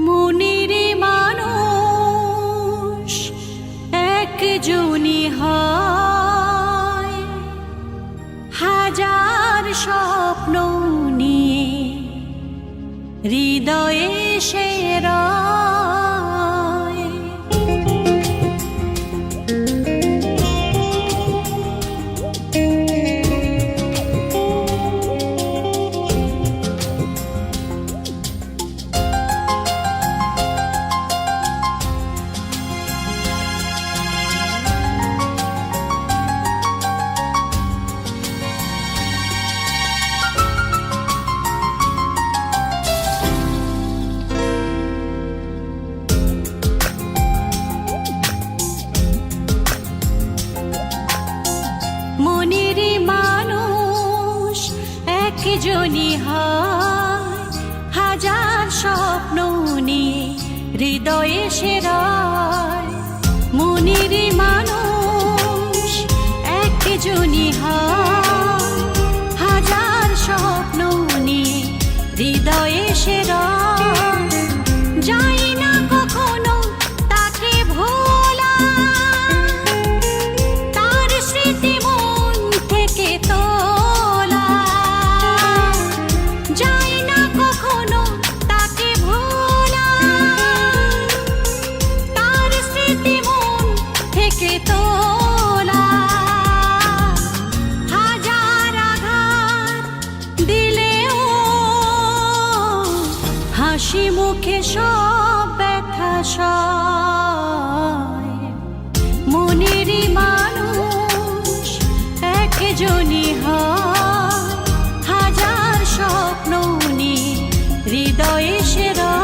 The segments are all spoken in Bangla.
মনের মানুষ একজনই হয়, হাজার স্বপ্ন নিয়ে হৃদয়ে সে রয়। মনের মানুষ একজনই হয়, হাজার স্বপ্ন নিয়ে হৃদয়ে সে রয়। মনের মানুষ একজনই হয়, হাজার স্বপ্ন নিয়ে হৃদয়ে সে রয়। যাই না কখনো তাকে ভোলা, তার স্মৃতি মন থেকে তোলা। যাই না কখনো তাকে ভোলা, তার স্মৃতি মন থেকে তোলা। হাজার আঘাত দিলেও হাসি মুখে সব ব্যথা সয়। মনের মানুষ একজনই হয়, হাজার স্বপ্ন নিয়ে হৃদয়ে সে রয়।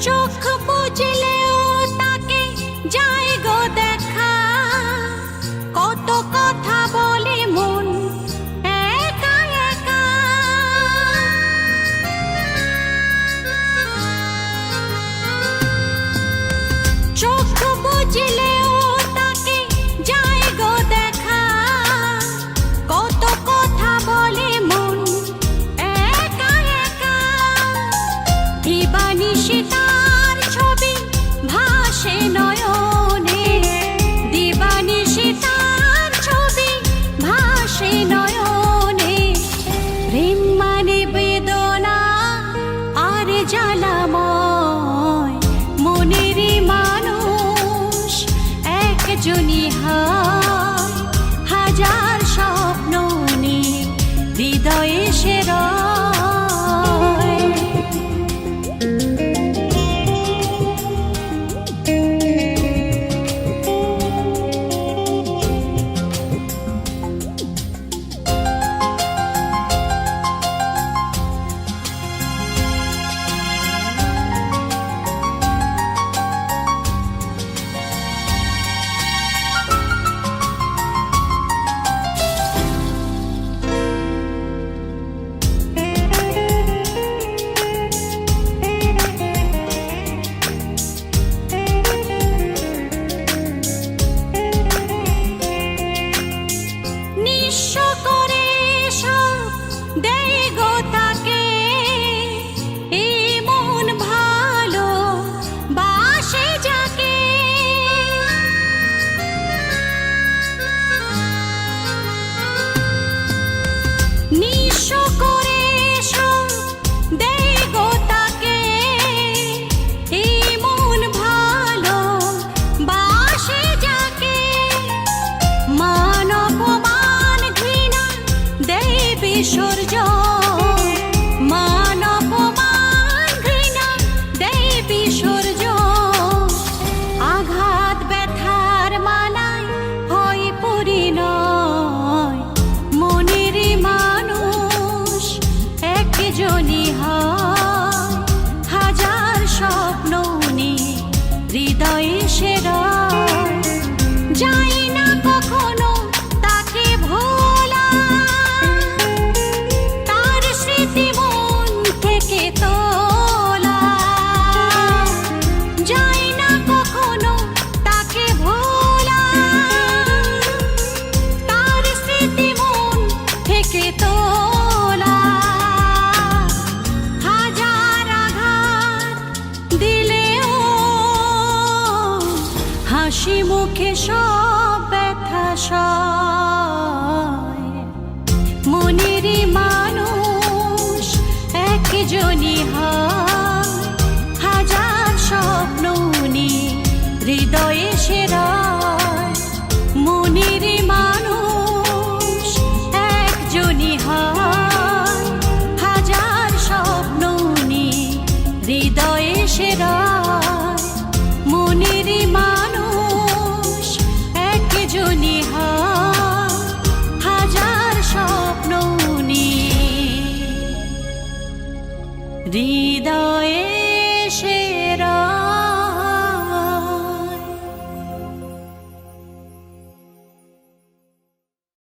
চোখ বুঝলেও তাকে যায় গো দেখা, কত কথা বলে মন একা একা। চোখ বুঝলেও তাকে যায় গো দেখা, কত কথা বলে মন একা একা। দিবানিশি তার ছবি ভাসে নয়নে, দিবানিশি তার ছবি ভাসে নয়নে। প্রেম মানে বেদনা আর জ্বালাময়, মনের মানুষ একজনই হয়, হাজার স্বপ্ন নিয়ে হৃদয়ে সে রয়। নিঃস্ব করে সব দেয় গো তাকে, এই মন ভালো বাসে যাকে। নিঃস্ব করে সব দেয় গো তাকে, এই মন ভালো বাসে যাকে। মান অপমান ঘৃণা দেয় বিসর্জন, মান অপমান ঘৃণা দেয় বিসর্জন। আঘাত ব্যথার মালায় হয় পরিণয়, মনের মানুষ একজনই হয়, হাজার স্বপ্ন নিয়ে হৃদয়ে সে রয়। যাই না কখনো মুখে সব ব্যথা সয় মনের মানুষ একজনই হয় হাজার স্বপ্ন নিয়ে হৃদয়ে সেরায় মনের মানুষ একজনই হয় হাজার স্বপ্ন নিয়ে হৃদয়ে সেরায় মনের মানুষ একজনই হয় হাজার স্বপ্ন নিয়ে হৃদয়ে